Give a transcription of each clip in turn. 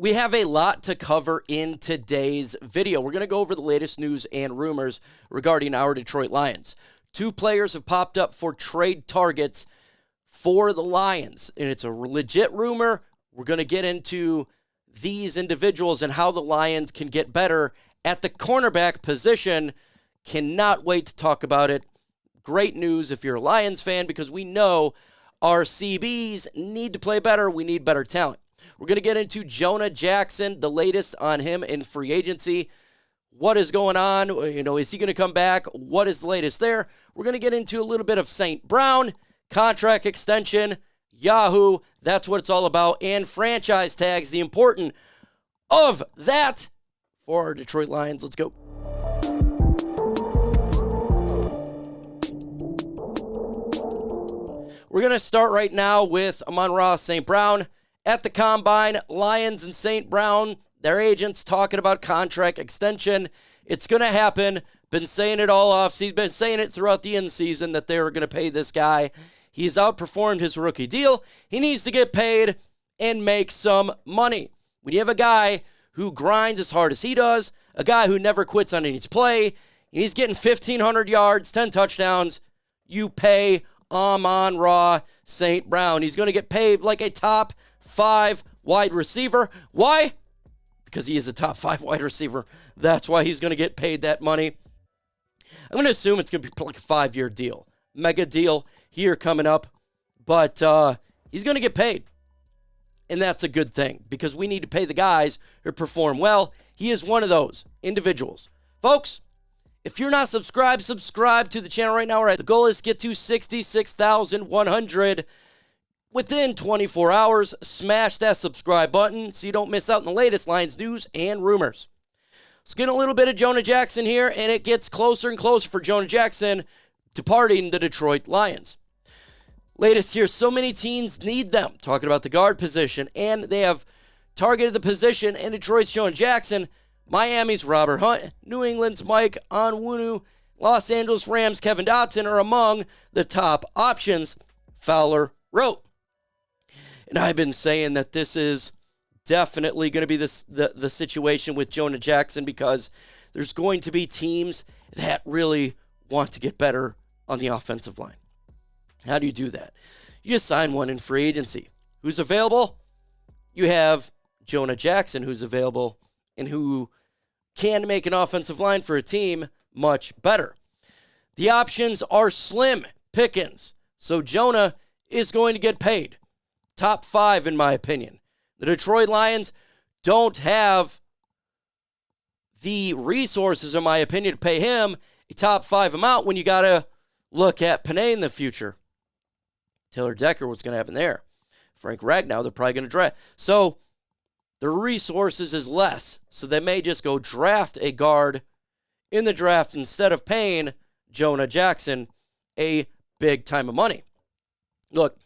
We have a lot to cover in today's video. We're going to go over the latest news and rumors regarding our Detroit Lions. 2 players have popped up for trade targets for the Lions, and it's a legit rumor. We're going to get into these individuals and how the Lions can get better at the cornerback position. Cannot wait to talk about it. Great news if you're a Lions fan, because we know our CBs need to play better. We need better talent. We're going to get into Jonah Jackson, the latest on him in free agency. What is going on? Is he going to come back? What is the latest there? We're going to get into a little bit of St. Brown, contract extension, Yahoo. That's what it's all about. And franchise tags, the important of that for our Detroit Lions. Let's go. We're going to start right now with amon-ra St. Brown. At the Combine, Lions and St. Brown, their agents talking about contract extension. It's going to happen. Been saying it all off. He's been saying it throughout the end season that they were going to pay this guy. He's outperformed his rookie deal. He needs to get paid and make some money. When you have a guy who grinds as hard as he does, a guy who never quits on any play, and he's getting 1,500 yards, 10 touchdowns, you pay amon-ra St. Brown. He's going to get paid like a top 5 wide receiver. Why? Because he is a top 5 wide receiver. That's why he's going to get paid that money. I'm going to assume it's going to be like a 5-year deal. Mega deal here coming up. But he's going to get paid. And that's a good thing, because we need to pay the guys who perform well. He is one of those individuals. Folks, if you're not subscribed, subscribe to the channel right now. The goal is to get to 66,100 within 24 hours. Smash that subscribe button so you don't miss out on the latest Lions news and rumors. Let's get a little bit of Jonah Jackson here, and it gets closer and closer for Jonah Jackson departing the Detroit Lions. Latest here, so many teams need them. Talking about the guard position, and they have targeted the position, and Detroit's Jonah Jackson, Miami's Robert Hunt, New England's Mike Onwenu, Los Angeles Rams' Kevin Dotson are among the top options, Fowler wrote. And I've been saying that this is definitely going to be the situation with Jonah Jackson, because there's going to be teams that really want to get better on the offensive line. How do you do that? You just sign one in free agency. Who's available? You have Jonah Jackson, who's available and who can make an offensive line for a team much better. The options are slim pickings, so Jonah is going to get paid. Top 5, in my opinion. The Detroit Lions don't have the resources, in my opinion, to pay him a top 5 amount when you got to look at Panay in the future. Taylor Decker, what's going to happen there? Frank Ragnow, they're probably going to draft. So the resources is less. So they may just go draft a guard in the draft instead of paying Jonah Jackson a big time of money. Look,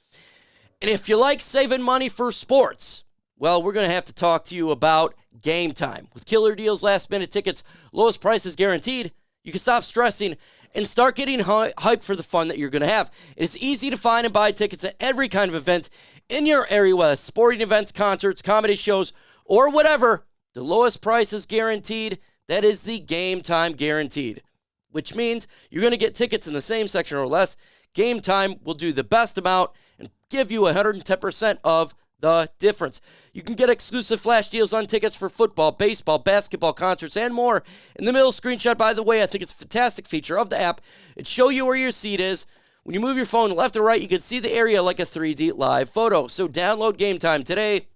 and if you like saving money for sports, well, we're going to have to talk to you about Game Time. With killer deals, last-minute tickets, lowest prices guaranteed, you can stop stressing and start getting hyped for the fun that you're going to have. It's easy to find and buy tickets at every kind of event in your area, whether sporting events, concerts, comedy shows, or whatever. The lowest price is guaranteed. That is the Game Time guaranteed, which means you're going to get tickets in the same section or less. Game Time will do the best amount and give you 110% of the difference. You can get exclusive flash deals on tickets for football, baseball, basketball, concerts, and more. In the middle screenshot, by the way, I think it's a fantastic feature of the app. It shows you where your seat is. When you move your phone left or right, you can see the area like a 3D live photo. So download Game Time today.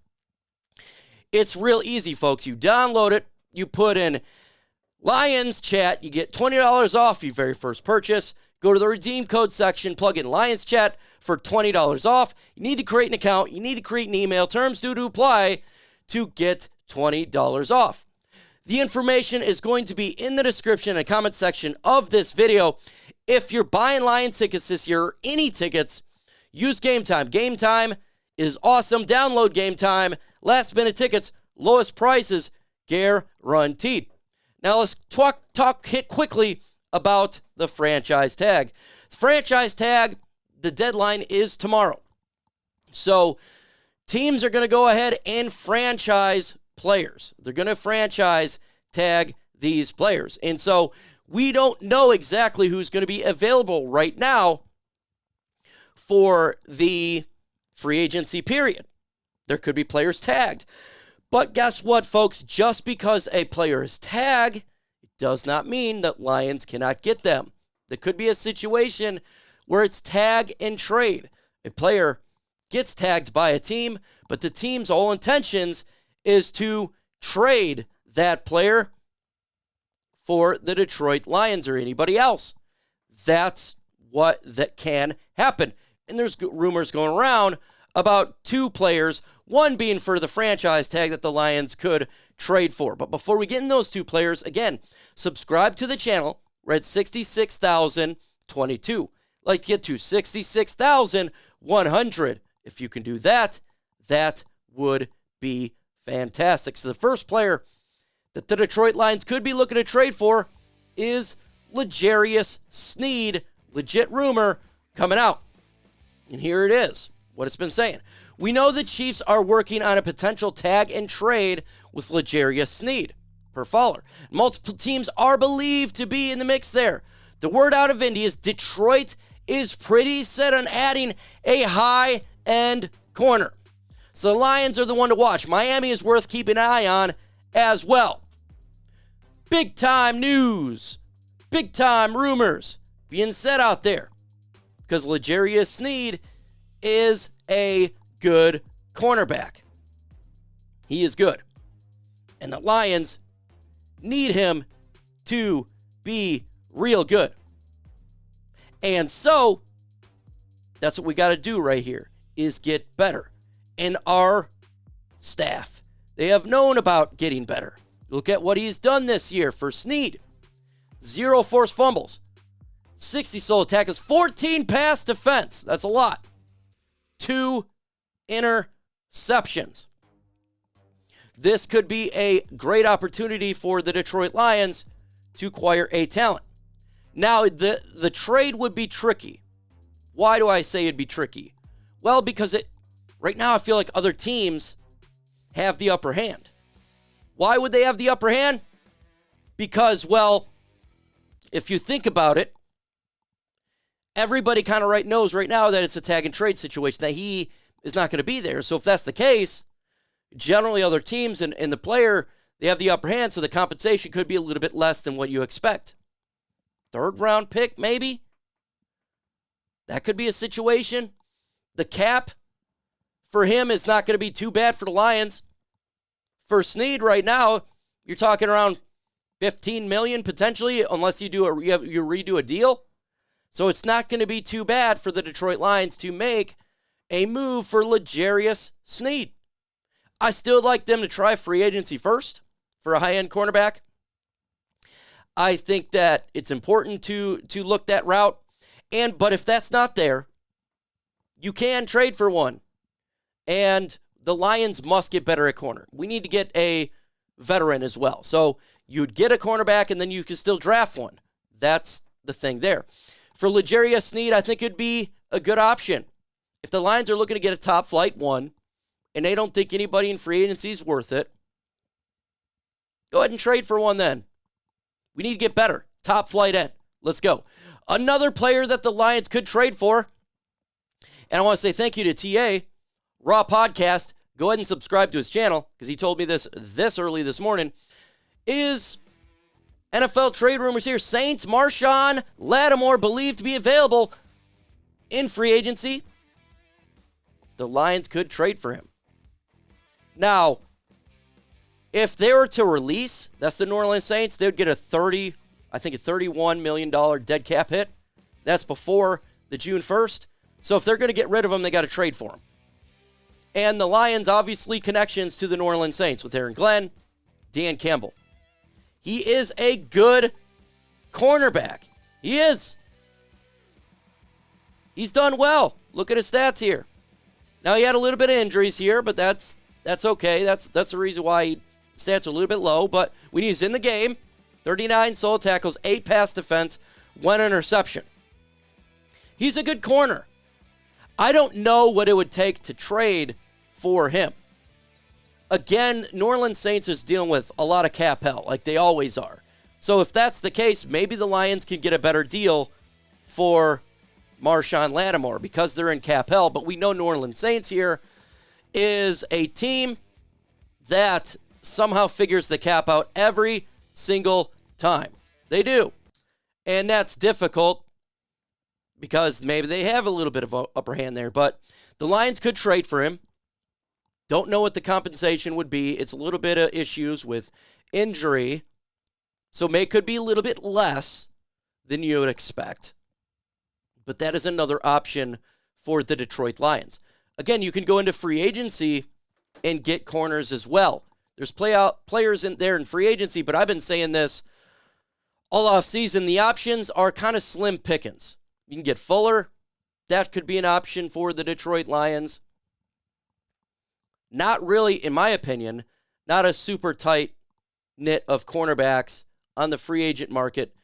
It's real easy, folks. You download it, you put in Lions Chat, you get $20 off your very first purchase. Go to the redeem code section, plug in Lions Chat for $20 off. You need to create an account. You need to create an email. Terms due to apply to get $20 off. The information is going to be in the description and comment section of this video. If you're buying Lions tickets this year, or any tickets, use Game Time. Game Time is awesome. Download Game Time. Last minute tickets, lowest prices, guaranteed. Now let's talk quickly about the franchise tag. The franchise tag, the deadline is tomorrow. So teams are going to go ahead and franchise players. They're going to franchise tag these players. And so we don't know exactly who's going to be available right now for the free agency period. There could be players tagged. But guess what, folks? Just because a player is tagged, it does not mean that Lions cannot get them. There could be a situation where it's tag and trade. A player gets tagged by a team, but the team's whole intentions is to trade that player for the Detroit Lions or anybody else. That's what that can happen. And there's rumors going around about 2 players, one being for the franchise tag that the Lions could trade for. But before we get in those 2 players, again, subscribe to the channel. We're at 66,022. Like to get to 66,100. If you can do that, that would be fantastic. So the first player that the Detroit Lions could be looking to trade for is L'Jarius Sneed. Legit rumor coming out. And here it is, what it's been saying. We know the Chiefs are working on a potential tag and trade with L'Jarius Sneed, per Fowler. Multiple teams are believed to be in the mix there. The word out of Indy is Detroit is pretty set on adding a high-end corner. So the Lions are the one to watch. Miami is worth keeping an eye on as well. Big-time news, big-time rumors being said out there because L'Jarius Sneed is a good cornerback. He is good. And the Lions need him to be real good. And so, that's what we got to do right here, is get better. And our staff, they have known about getting better. Look at what he's done this year for Sneed. 0 forced fumbles, 60 solo tackles, 14 pass defense. That's a lot. 2 interceptions. This could be a great opportunity for the Detroit Lions to acquire a talent. Now, the trade would be tricky. Why do I say it'd be tricky? Well, because right now I feel like other teams have the upper hand. Why would they have the upper hand? Because, well, if you think about it, everybody kind of knows right now that it's a tag and trade situation, that he is not going to be there. So if that's the case, generally other teams and the player, they have the upper hand, so the compensation could be a little bit less than what you expect. 3rd round pick, maybe? That could be a situation. The cap for him is not going to be too bad for the Lions. For Sneed right now, you're talking around $15 million potentially, unless you redo a deal. So it's not going to be too bad for the Detroit Lions to make a move for L'Jarius Sneed. I still like them to try free agency first for a high-end cornerback. I think that it's important to look that route. But if that's not there, you can trade for one. And the Lions must get better at corner. We need to get a veteran as well. So you'd get a cornerback and then you can still draft one. That's the thing there. For L'Jarius Sneed, I think it'd be a good option. If the Lions are looking to get a top flight one and they don't think anybody in free agency is worth it, go ahead and trade for one then. We need to get better. Top flight end. Let's go. Another player that the Lions could trade for, and I want to say thank you to TA, Raw Podcast. Go ahead and subscribe to his channel because he told me this early this morning, is NFL trade rumors here. Saints Marshon Lattimore believed to be available in free agency. The Lions could trade for him. Now, if they were to release, that's the New Orleans Saints, they would get a $31 million dead cap hit. That's before the June 1st. So if they're going to get rid of him, they got to trade for him. And the Lions, obviously, connections to the New Orleans Saints with Aaron Glenn, Dan Campbell. He is a good cornerback. He is. He's done well. Look at his stats here. Now, he had a little bit of injuries here, but that's okay. That's the reason why stats are a little bit low. But when he's in the game, 39 solo tackles, 8 pass defense, 1 interception. He's a good corner. I don't know what it would take to trade for him. Again, New Orleans Saints is dealing with a lot of cap hell, like they always are. So if that's the case, maybe the Lions can get a better deal for Marshon Lattimore because they're in cap hell. But we know New Orleans Saints here is a team that somehow figures the cap out every single time. They do. And that's difficult because maybe they have a little bit of an upper hand there. But the Lions could trade for him. Don't know what the compensation would be. It's a little bit of issues with injury. So could be a little bit less than you would expect. But that is another option for the Detroit Lions. Again, you can go into free agency and get corners as well. There's players in there in free agency, but I've been saying this all off season. The options are kind of slim pickings. You can get Fuller. That could be an option for the Detroit Lions. Not really, in my opinion, not a super tight knit of cornerbacks on the free agent market.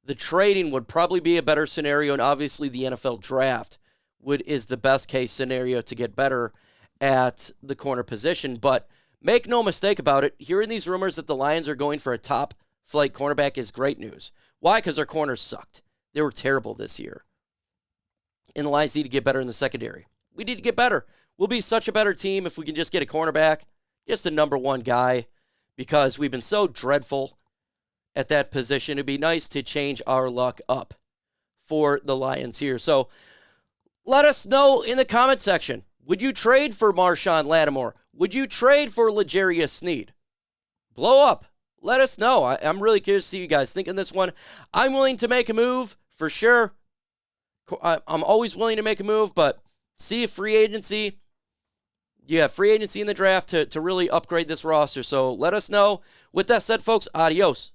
The trading would probably be a better scenario, and obviously the NFL draft is the best case scenario to get better at the corner position. But make no mistake about it, hearing these rumors that the Lions are going for a top flight cornerback is great news. Why? Because their corners sucked. They were terrible this year. And the Lions need to get better in the secondary. We need to get better. We'll be such a better team if we can just get a cornerback, just a number one guy, because we've been so dreadful at that position. It'd be nice to change our luck up for the Lions here. So let us know in the comment section. Would you trade for Marshon Lattimore? Would you trade for L'Jarius Sneed? Blow up. Let us know. I'm really curious to see you guys think on this one. I'm willing to make a move for sure. I'm always willing to make a move, but see if free agency. You have free agency in the draft to really upgrade this roster. So let us know. With that said, folks, adios.